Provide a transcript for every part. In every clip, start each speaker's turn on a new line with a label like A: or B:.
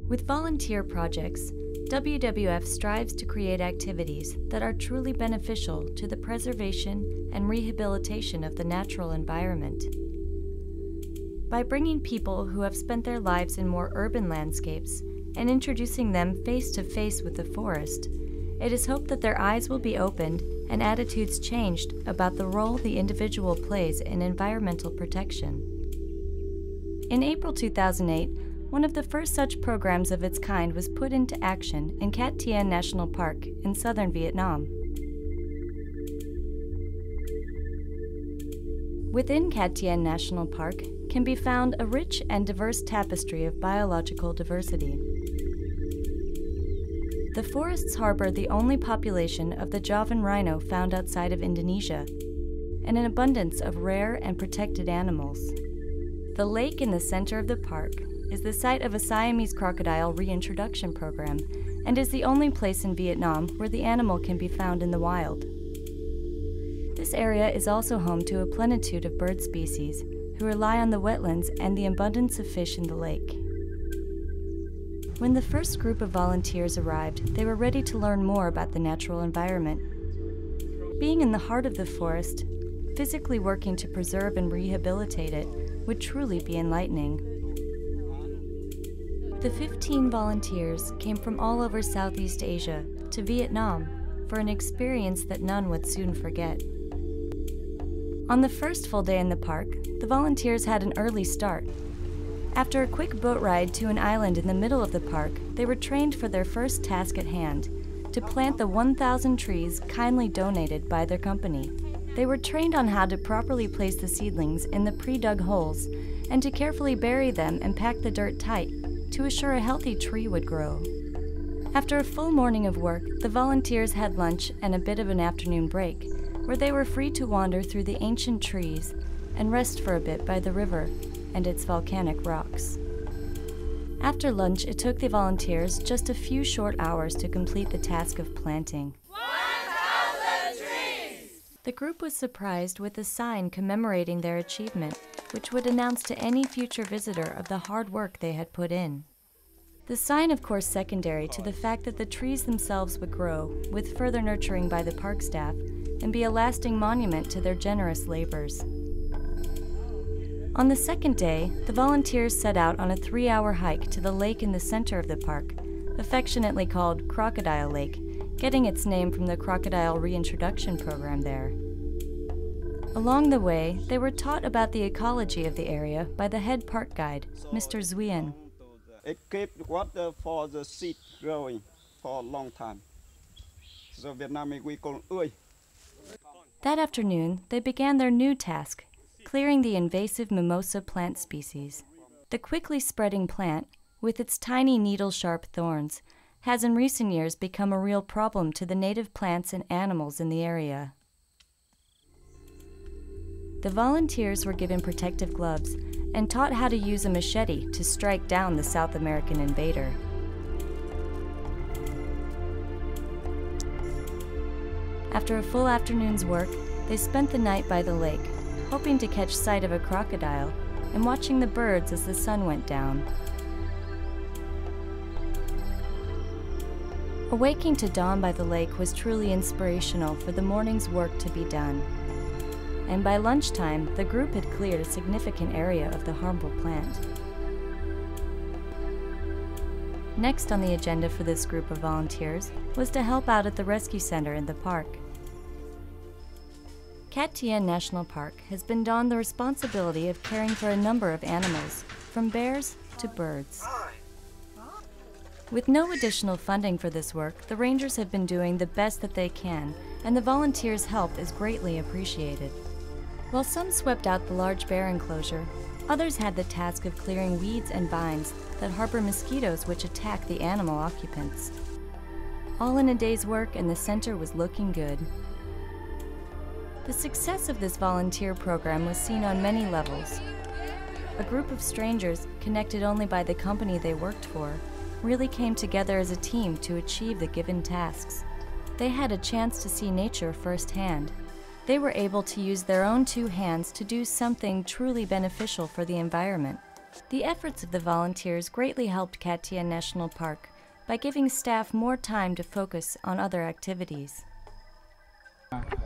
A: With volunteer projects, WWF strives to create activities that are truly beneficial to the preservation and rehabilitation of the natural environment. By bringing people who have spent their lives in more urban landscapes and introducing them face to face with the forest, it is hoped that their eyes will be opened and attitudes changed about the role the individual plays in environmental protection. In April 2008, one of the first such programs of its kind was put into action in Tien National Park in southern Vietnam. Within Tien National Park can be found a rich and diverse tapestry of biological diversity. The forests harbor the only population of the Javan rhino found outside of Indonesia, and an abundance of rare and protected animals. The lake in the center of the park is the site of a Siamese crocodile reintroduction program and is the only place in Vietnam where the animal can be found in the wild. This area is also home to a plenitude of bird species who rely on the wetlands and the abundance of fish in the lake. When the first group of volunteers arrived, they were ready to learn more about the natural environment. Being in the heart of the forest, physically working to preserve and rehabilitate it would truly be enlightening. The 15 volunteers came from all over Southeast Asia to Vietnam for an experience that none would soon forget. On the first full day in the park, the volunteers had an early start. After a quick boat ride to an island in the middle of the park, they were trained for their first task at hand, to plant the 1,000 trees kindly donated by their company. They were trained on how to properly place the seedlings in the pre-dug holes and to carefully bury them and pack the dirt tight to assure a healthy tree would grow. After a full morning of work, the volunteers had lunch and a bit of an afternoon break, where they were free to wander through the ancient trees and rest for a bit by the river and its volcanic rocks. After lunch, it took the volunteers just a few short hours to complete the task of planting.
B: 1,000 trees!
A: The group was surprised with a sign commemorating their achievement, which would announce to any future visitor of the hard work they had put in. The sign, of course, secondary to the fact that the trees themselves would grow, with further nurturing by the park staff, and be a lasting monument to their generous labors. On the second day, the volunteers set out on a 3-hour hike to the lake in the center of the park, affectionately called Crocodile Lake, getting its name from the crocodile reintroduction program there. Along the way, they were taught about the ecology of the area by the head park guide, Mr. Tien.
C: It keeps water for the seed growing for a long time. So Vietnamese we call ươi.
A: That afternoon, they began their new task, clearing the invasive mimosa plant species. The quickly spreading plant, with its tiny needle-sharp thorns, has in recent years become a real problem to the native plants and animals in the area. The volunteers were given protective gloves and taught how to use a machete to strike down the South American invader. After a full afternoon's work, they spent the night by the lake, hoping to catch sight of a crocodile and watching the birds as the sun went down. Awaking to dawn by the lake was truly inspirational for the morning's work to be done. And by lunchtime, the group had cleared a significant area of the harmful plant. Next on the agenda for this group of volunteers was to help out at the rescue center in the park. Tien National Park has been donned the responsibility of caring for a number of animals, from bears to birds. With no additional funding for this work, the rangers have been doing the best that they can, and the volunteers' help is greatly appreciated. While some swept out the large bear enclosure, others had the task of clearing weeds and vines that harbor mosquitoes which attack the animal occupants. All in a day's work, and the center was looking good. The success of this volunteer program was seen on many levels. A group of strangers, connected only by the company they worked for, really came together as a team to achieve the given tasks. They had a chance to see nature firsthand. They were able to use their own 2 hands to do something truly beneficial for the environment, The efforts of the volunteers greatly helped Tien National Park by giving staff more time to focus on other activities.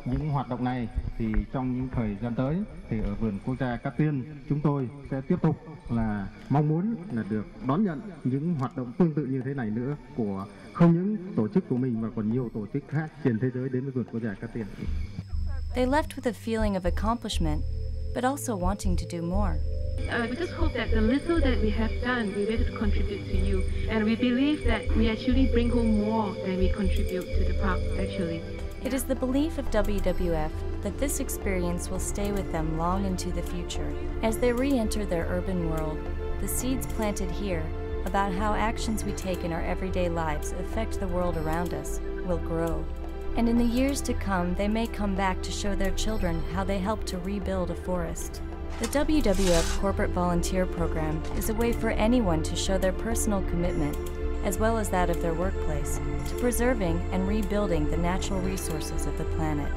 D: Những hoạt động này thì trong những thời gian tới thì ở vườn quốc gia Cát Tiên chúng tôi sẽ tiếp tục là mong muốn là được đón nhận những hoạt động tương tự như thế này nữa của không những tổ chức của mình mà còn nhiều tổ chức khác trên thế giới đến với vườn quốc gia Cát Tiên.
A: They left with a feeling of accomplishment, but also wanting to do more.
E: We just hope that the little that we have done, we're able to contribute to you, and we believe that we actually bring home more than we contribute to the park, actually.
A: It is the belief of WWF that this experience will stay with them long into the future. As they re-enter their urban world, the seeds planted here about how actions we take in our everyday lives affect the world around us will grow. And in the years to come, they may come back to show their children how they helped to rebuild a forest. The WWF Corporate Volunteer Program is a way for anyone to show their personal commitment, as well as that of their workplace, to preserving and rebuilding the natural resources of the planet.